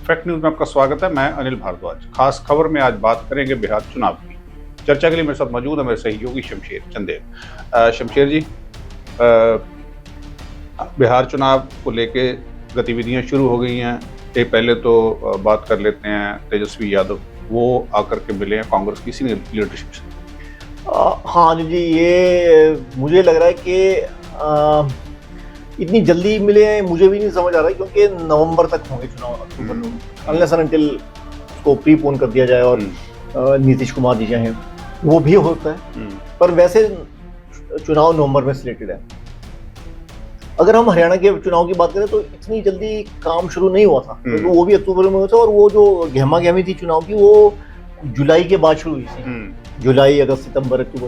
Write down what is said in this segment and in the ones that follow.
Fact news में आपका स्वागत है। मैं अनिल भारद्वाज। खास खबर में आज बात करेंगे बिहार चुनाव की। चर्चा के लिए मेरे साथ मौजूद है मेरे सहयोगी शमशेर चंदेल। शमशेर जी, बिहार चुनाव को लेके गतिविधियां शुरू हो गई हैं। एक पहले तो बात कर लेते हैं तेजस्वी यादव, वो आकर के मिले हैं कांग्रेस की सीनियर लीडरशिप से। हाँ अनिल जी, ये मुझे लग रहा है कि इतनी जल्दी मिले हैं, मुझे भी नहीं समझ आ रहा है, क्योंकि नवंबर तक होंगे चुनाव, अक्टूबर में, अनलेस एंड अनटिल उसको प्रीपोन कर दिया जाए और नीतीश कुमार जी चाहें वो भी होता है। पर वैसे चुनाव नवंबर में सिलेक्टेड है। अगर हम हरियाणा के चुनाव की बात करें तो इतनी जल्दी काम शुरू नहीं हुआ था, तो वो भी अक्टूबर में हुआ था, और वो जो गहमा गहमी थी चुनाव की वो जुलाई के बाद शुरू हुई थी। जुलाई, अगस्त, सितंबर, अक्टूबर।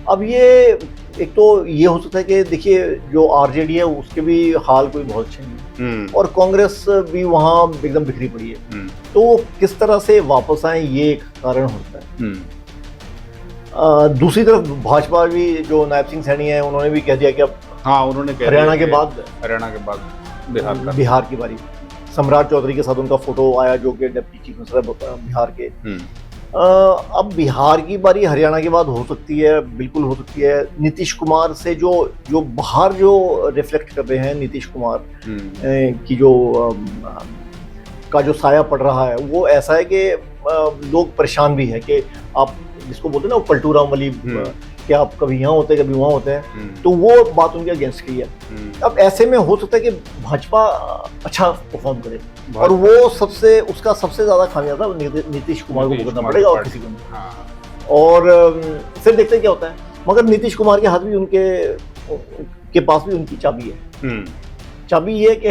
अब ये एक तो ये हो सकता है कि देखिए जो आरजेडी है उसके भी हाल कोई बहुत अच्छे नहीं, और कांग्रेस भी वहाँ एकदम बिखरी पड़ी है, तो वो किस तरह से वापस आए ये एक कारण होता है। दूसरी तरफ भाजपा भी, जो नायब सिंह सैनी है, उन्होंने भी कह दिया कि अब उन्होंने हरियाणा के बाद बिहार की बारी। सम्राट चौधरी के साथ उनका फोटो आया, जो कि डिप्टी चीफ मिनिस्टर बिहार के। अब बिहार की बारी हरियाणा के बाद हो सकती है, बिल्कुल हो सकती है। नीतीश कुमार से जो बाहर जो रिफ्लेक्ट कर रहे हैं, नीतीश कुमार की जो साया पड़ रहा है, वो ऐसा है कि लोग परेशान भी है कि आप जिसको बोलते हैं ना, वो पलटू राम वाली, कि आप कभी यहाँ होते हैं कभी वहाँ होते हैं, तो वो बात उनके अगेंस्ट की है। अब ऐसे में हो सकता है कि भाजपा अच्छा परफॉर्म करे, और वो उसका सबसे ज्यादा खामियाजा नीतीश कुमार को भुगतना पड़ेगा, और किसी को नहीं। और फिर देखते हैं क्या होता है। मगर नीतीश कुमार के हाथ भी के पास भी उनकी चाबी है। चाबी ये कि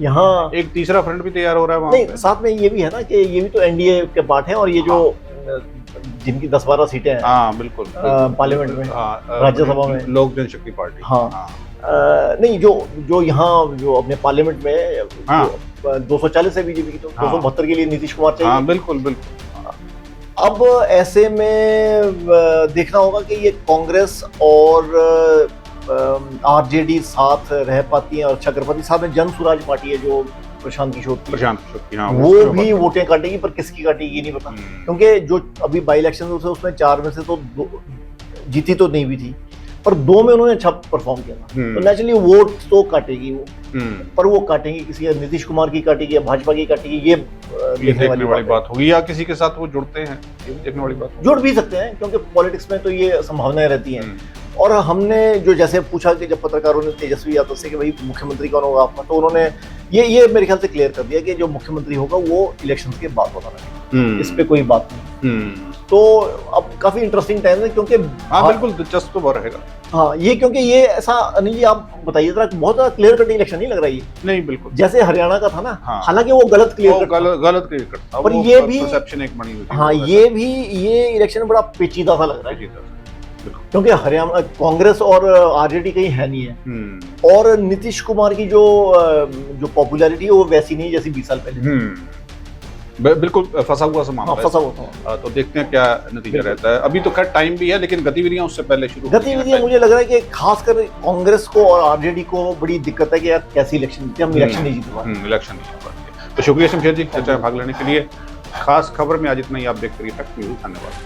यहाँ एक तीसरा फ्रंट भी तैयार हो रहा है नहीं, साथ में ये भी है ना कि ये भी तो एनडीए के पार्ट है, और ये जो जिनकी 10-12 सीटें हैं, बिल्कुल पार्लियामेंट में, राज्यसभा में, लोक जनशक्ति पार्टी। नहीं, जो यहाँ जो अपने पार्लियामेंट में 240 है बीजेपी की, तो 272 के लिए नीतीश कुमार चाहिए। बिल्कुल। अब ऐसे में देखना होगा कि ये कांग्रेस और आरजेडी साथ रह पाती है और अच्छा कर पाती है। साथ में जन स्वराज पार्टी है, जो प्रशांत किशोर की, वो भी वोटें काटेगी, पर किसकी काटेगी ये नहीं पता, क्योंकि जो अभी बाई इलेक्शन हुए उसमें 4 में से तो जीती तो नहीं भी थी, पर 2 में उन्होंने अच्छा परफॉर्म किया था, तो नेचुरली वोट तो काटेगी वो। पर वो काटेंगी किसी, नीतीश कुमार की काटेगी या भाजपा की काटेगी, ये देखने वाली बात होगी, या किसी के साथ वो जुड़ते हैं, ये देखने वाली बात। जुड़ भी सकते हैं, क्योंकि पॉलिटिक्स में तो ये संभावनाएं रहती हैं। और हमने जो जैसे पूछा कि जब पत्रकारों ने तेजस्वी यादव से कि भाई मुख्यमंत्री कौन होगा आपका, तो उन्होंने ये मेरे ख्याल से क्लियर कर दिया कि जो मुख्यमंत्री होगा वो इलेक्शन के बाद होगा, इस पे कोई बात नहीं। तो अब काफी इंटरेस्टिंग टाइम है, क्योंकि बिल्कुल दिलचस्प तो रहेगा। ये क्योंकि ये ऐसा, अनिल जी आप बताइए जरा, बहुत ज्यादा क्लियर कट इलेक्शन नहीं लग रहा है ये। नहीं, बिल्कुल जैसे हरियाणा का था ना, हालांकि वो गलत क्लियर कट था, पर ये भी परसेप्शन एक बनी हुई थी। ये इलेक्शन बड़ा पेचीदा सा लग रहा है, क्योंकि हरियाणा कांग्रेस और आरजेडी कहीं है नहीं है, और नीतीश कुमार की जो पॉपुलैरिटी है वो वैसी नहीं जैसी 20 साल पहले। बिल्कुल फंसा हुआ मामला। तो देखते हैं क्या नतीजा रहता है। अभी तो खैर टाइम भी है, लेकिन गतिविधियां उससे पहले शुरू। गतिविधियां मुझे लग रहा है कि खासकर कांग्रेस को और आरजेडी को बड़ी दिक्कत है कि यार कैसी इलेक्शन जीते, हम इलेक्शन नहीं जीत पाए। तो शुक्रिया शमशेर जी चर्चा में भाग लेने के लिए। खास खबर में आज इतना ही। आप देखते रहिए फैक्ट न्यूज। धन्यवाद।